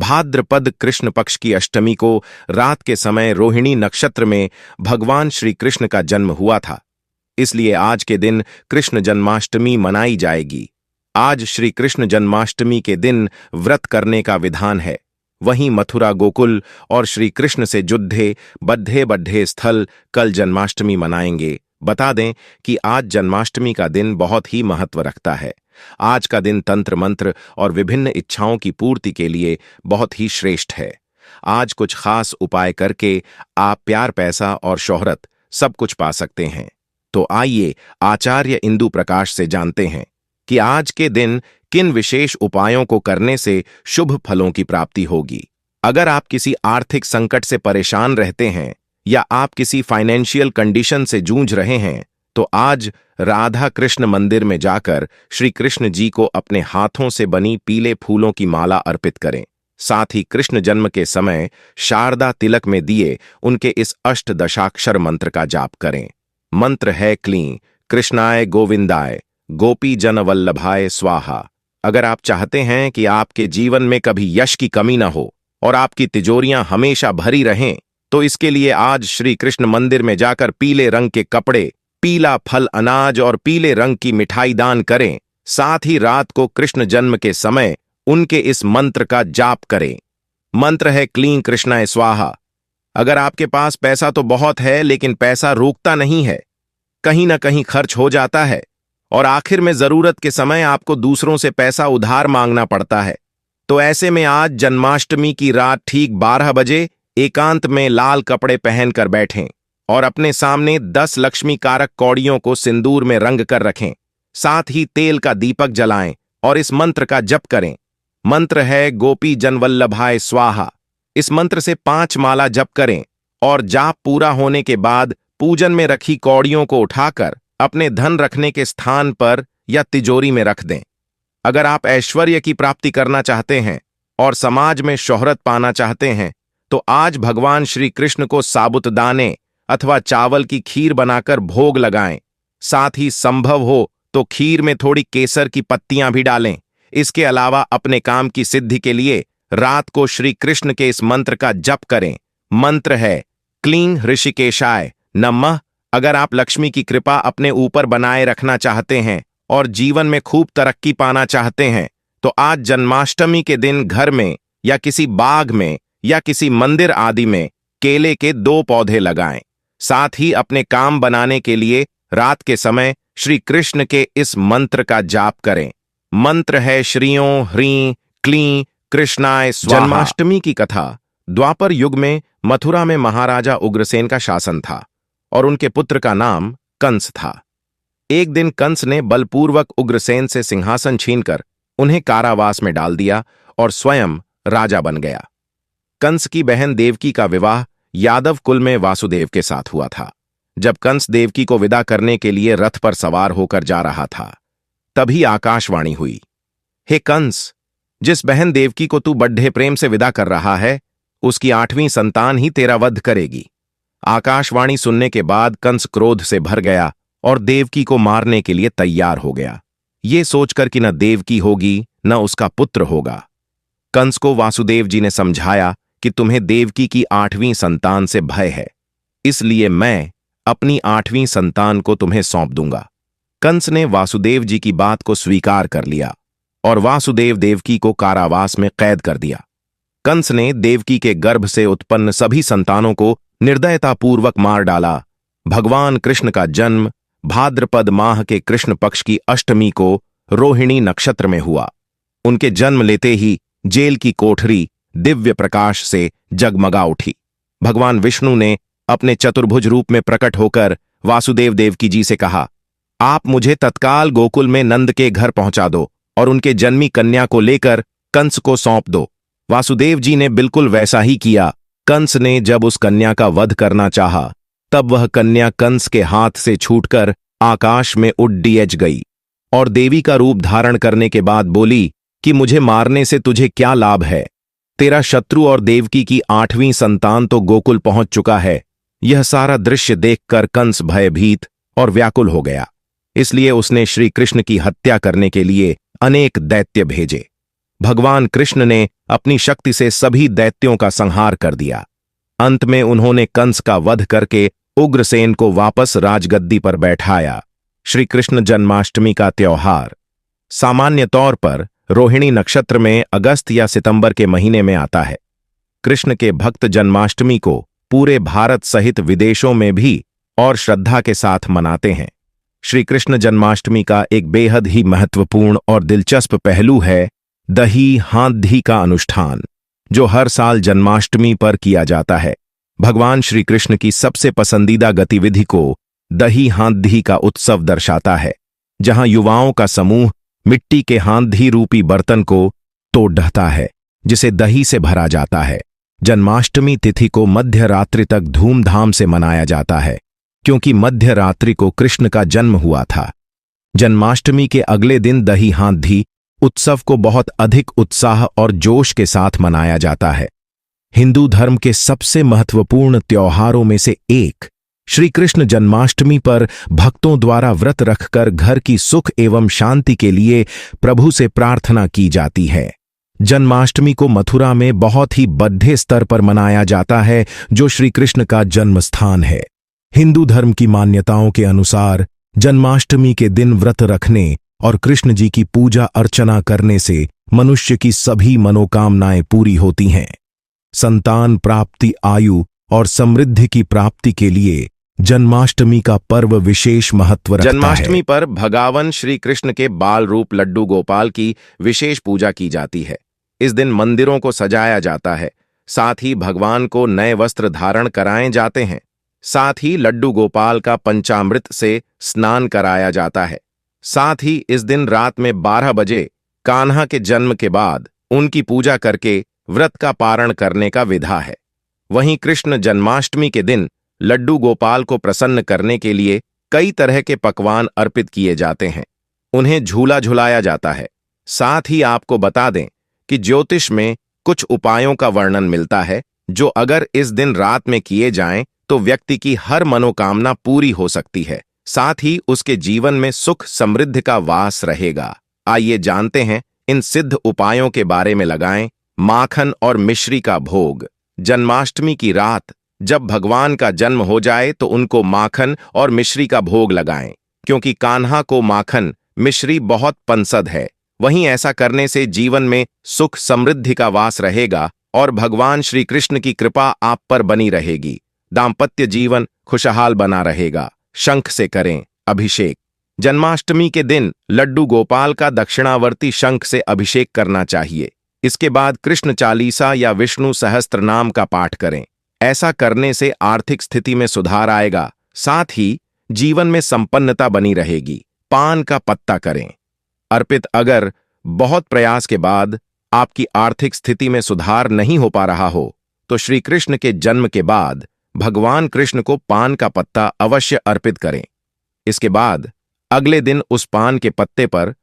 भाद्रपद कृष्ण पक्ष की अष्टमी को रात के समय रोहिणी नक्षत्र में भगवान श्री कृष्ण का जन्म हुआ था। इसलिए आज के दिन कृष्ण जन्माष्टमी मनाई जाएगी। आज श्री कृष्ण जन्माष्टमी के दिन व्रत करने का विधान है। वहीं मथुरा गोकुल और श्री कृष्ण से जुद्धे बद्धे बद्धे स्थल कल जन्माष्टमी मनाएंगे। बता दें कि आज जन्माष्टमी का दिन बहुत ही महत्व रखता है। आज का दिन तंत्र मंत्र और विभिन्न इच्छाओं की पूर्ति के लिए बहुत ही श्रेष्ठ है। आज कुछ खास उपाय करके आप प्यार, पैसा और शोहरत सब कुछ पा सकते हैं। तो आइए आचार्य इंदु प्रकाश से जानते हैं कि आज के दिन किन विशेष उपायों को करने से शुभ फलों की प्राप्ति होगी। अगर आप किसी आर्थिक संकट से परेशान रहते हैं या आप किसी फाइनेंशियल कंडीशन से जूझ रहे हैं तो आज राधा कृष्ण मंदिर में जाकर श्री कृष्ण जी को अपने हाथों से बनी पीले फूलों की माला अर्पित करें। साथ ही कृष्ण जन्म के समय शारदा तिलक में दिए उनके इस अष्टदशाक्षर मंत्र का जाप करें। मंत्र है क्लीं कृष्णाय गोविंदाय गोपी जन वल्लभाय स्वाहा। अगर आप चाहते हैं कि आपके जीवन में कभी यश की कमी न हो और आपकी तिजोरियां हमेशा भरी रहें, तो इसके लिए आज श्री कृष्ण मंदिर में जाकर पीले रंग के कपड़े, पीला फल, अनाज और पीले रंग की मिठाई दान करें। साथ ही रात को कृष्ण जन्म के समय उनके इस मंत्र का जाप करें। मंत्र है क्लीं कृष्णाय स्वाहा। अगर आपके पास पैसा तो बहुत है लेकिन पैसा रुकता नहीं है, कहीं ना कहीं खर्च हो जाता है और आखिर में जरूरत के समय आपको दूसरों से पैसा उधार मांगना पड़ता है, तो ऐसे में आज जन्माष्टमी की रात ठीक 12 बजे एकांत में लाल कपड़े पहनकर बैठें और अपने सामने 10 लक्ष्मी कारक कौड़ियों को सिंदूर में रंग कर रखें। साथ ही तेल का दीपक जलाएं और इस मंत्र का जप करें। मंत्र है गोपी जनवल्लभाय स्वाहा। इस मंत्र से 5 माला जप करें और जाप पूरा होने के बाद पूजन में रखी कौड़ियों को उठाकर अपने धन रखने के स्थान पर या तिजोरी में रख दें। अगर आप ऐश्वर्य की प्राप्ति करना चाहते हैं और समाज में शोहरत पाना चाहते हैं तो आज भगवान श्री कृष्ण को साबुतदाने अथवा चावल की खीर बनाकर भोग लगाएं। साथ ही संभव हो तो खीर में थोड़ी केसर की पत्तियां भी डालें। इसके अलावा अपने काम की सिद्धि के लिए रात को श्री कृष्ण के इस मंत्र का जप करें। मंत्र है क्लीं ऋषिकेशाय नमः। अगर आप लक्ष्मी की कृपा अपने ऊपर बनाए रखना चाहते हैं और जीवन में खूब तरक्की पाना चाहते हैं तो आज जन्माष्टमी के दिन घर में या किसी बाग में या किसी मंदिर आदि में केले के 2 पौधे लगाएं। साथ ही अपने काम बनाने के लिए रात के समय श्री कृष्ण के इस मंत्र का जाप करें। मंत्र है श्रीयों ह्रीं क्लीं कृष्णाय स्वाहा। जन्माष्टमी की कथा द्वापर युग में मथुरा में महाराजा उग्रसेन का शासन था और उनके पुत्र का नाम कंस था। एक दिन कंस ने बलपूर्वक उग्रसेन से सिंहासन छीनकर उन्हें कारावास में डाल दिया और स्वयं राजा बन गया। कंस की बहन देवकी का विवाह यादव कुल में वासुदेव के साथ हुआ था। जब कंस देवकी को विदा करने के लिए रथ पर सवार होकर जा रहा था, तभी आकाशवाणी हुई, हे कंस, जिस बहन देवकी को तू बड्ढे प्रेम से विदा कर रहा है, उसकी 8वीं संतान ही तेरा वध करेगी। आकाशवाणी सुनने के बाद कंस क्रोध से भर गया और देवकी को मारने के लिए तैयार हो गया, ये सोचकर कि न देवकी होगी न उसका पुत्र होगा। कंस को वासुदेव जी ने समझाया कि तुम्हें देवकी की 8वीं संतान से भय है, इसलिए मैं अपनी 8वीं संतान को तुम्हें सौंप दूंगा। कंस ने वासुदेव जी की बात को स्वीकार कर लिया और वासुदेव देवकी को कारावास में कैद कर दिया। कंस ने देवकी के गर्भ से उत्पन्न सभी संतानों को निर्दयतापूर्वक मार डाला। भगवान कृष्ण का जन्म भाद्रपद माह के कृष्ण पक्ष की अष्टमी को रोहिणी नक्षत्र में हुआ। उनके जन्म लेते ही जेल की कोठरी दिव्य प्रकाश से जगमगा उठी। भगवान विष्णु ने अपने चतुर्भुज रूप में प्रकट होकर वासुदेव देवकी जी से कहा, आप मुझे तत्काल गोकुल में नंद के घर पहुंचा दो और उनके जन्मी कन्या को लेकर कंस को सौंप दो। वासुदेव जी ने बिल्कुल वैसा ही किया। कंस ने जब उस कन्या का वध करना चाहा, तब वह कन्या कंस के हाथ से छूटकर आकाश में उड़ गई और देवी का रूप धारण करने के बाद बोली कि मुझे मारने से तुझे क्या लाभ है? तेरा शत्रु और देवकी की 8वीं संतान तो गोकुल पहुंच चुका है। यह सारा दृश्य देखकर कंस भयभीत और व्याकुल हो गया। इसलिए उसने श्री कृष्ण की हत्या करने के लिए अनेक दैत्य भेजे। भगवान कृष्ण ने अपनी शक्ति से सभी दैत्यों का संहार कर दिया। अंत में उन्होंने कंस का वध करके उग्रसेन को वापस राजगद्दी पर बैठाया। श्री कृष्ण जन्माष्टमी का त्योहार सामान्य तौर पर रोहिणी नक्षत्र में अगस्त या सितंबर के महीने में आता है। कृष्ण के भक्त जन्माष्टमी को पूरे भारत सहित विदेशों में भी और श्रद्धा के साथ मनाते हैं। श्री कृष्ण जन्माष्टमी का एक बेहद ही महत्वपूर्ण और दिलचस्प पहलू है दही हांडी का अनुष्ठान, जो हर साल जन्माष्टमी पर किया जाता है। भगवान श्री कृष्ण की सबसे पसंदीदा गतिविधि को दही हांडी का उत्सव दर्शाता है, जहां युवाओं का समूह मिट्टी के हांडी रूपी बर्तन को तोड़ ढहता है, जिसे दही से भरा जाता है। जन्माष्टमी तिथि को मध्य रात्रि तक धूमधाम से मनाया जाता है, क्योंकि मध्य रात्रि को कृष्ण का जन्म हुआ था। जन्माष्टमी के अगले दिन दही हांडी उत्सव को बहुत अधिक उत्साह और जोश के साथ मनाया जाता है। हिंदू धर्म के सबसे महत्वपूर्ण त्योहारों में से एक श्री कृष्ण जन्माष्टमी पर भक्तों द्वारा व्रत रखकर घर की सुख एवं शांति के लिए प्रभु से प्रार्थना की जाती है। जन्माष्टमी को मथुरा में बहुत ही बड़े स्तर पर मनाया जाता है, जो श्री कृष्ण का जन्म स्थान है। हिंदू धर्म की मान्यताओं के अनुसार जन्माष्टमी के दिन व्रत रखने और कृष्ण जी की पूजा अर्चना करने से मनुष्य की सभी मनोकामनाएं पूरी होती हैं। संतान प्राप्ति, आयु और समृद्धि की प्राप्ति के लिए जन्माष्टमी का पर्व विशेष महत्व रखता है। जन्माष्टमी पर भगवान श्री कृष्ण के बाल रूप लड्डू गोपाल की विशेष पूजा की जाती है। इस दिन मंदिरों को सजाया जाता है, साथ ही भगवान को नए वस्त्र धारण कराए जाते हैं। साथ ही लड्डू गोपाल का पंचामृत से स्नान कराया जाता है। साथ ही इस दिन रात में 12 बजे कान्हा के जन्म के बाद उनकी पूजा करके व्रत का पारण करने का विधा है। वहीं कृष्ण जन्माष्टमी के दिन लड्डू गोपाल को प्रसन्न करने के लिए कई तरह के पकवान अर्पित किए जाते हैं। उन्हें झूला झुलाया जाता है। साथ ही आपको बता दें कि ज्योतिष में कुछ उपायों का वर्णन मिलता है, जो अगर इस दिन रात में किए जाएं तो व्यक्ति की हर मनोकामना पूरी हो सकती है। साथ ही उसके जीवन में सुख समृद्धि का वास रहेगा। आइए जानते हैं इन सिद्ध उपायों के बारे में। लगाएं माखन और मिश्री का भोग। जन्माष्टमी की रात जब भगवान का जन्म हो जाए तो उनको माखन और मिश्री का भोग लगाएं, क्योंकि कान्हा को माखन मिश्री बहुत पसंद है। वहीं ऐसा करने से जीवन में सुख समृद्धि का वास रहेगा और भगवान श्री कृष्ण की कृपा आप पर बनी रहेगी। दाम्पत्य जीवन खुशहाल बना रहेगा। शंख से करें अभिषेक। जन्माष्टमी के दिन लड्डू गोपाल का दक्षिणावर्ती शंख से अभिषेक करना चाहिए। इसके बाद कृष्ण चालीसा या विष्णु सहस्त्र नाम का पाठ करें। ऐसा करने से आर्थिक स्थिति में सुधार आएगा, साथ ही जीवन में संपन्नता बनी रहेगी। पान का पत्ता करें अर्पित। अगर बहुत प्रयास के बाद आपकी आर्थिक स्थिति में सुधार नहीं हो पा रहा हो, तो श्री कृष्ण के जन्म के बाद भगवान कृष्ण को पान का पत्ता अवश्य अर्पित करें। इसके बाद अगले दिन उस पान के पत्ते पर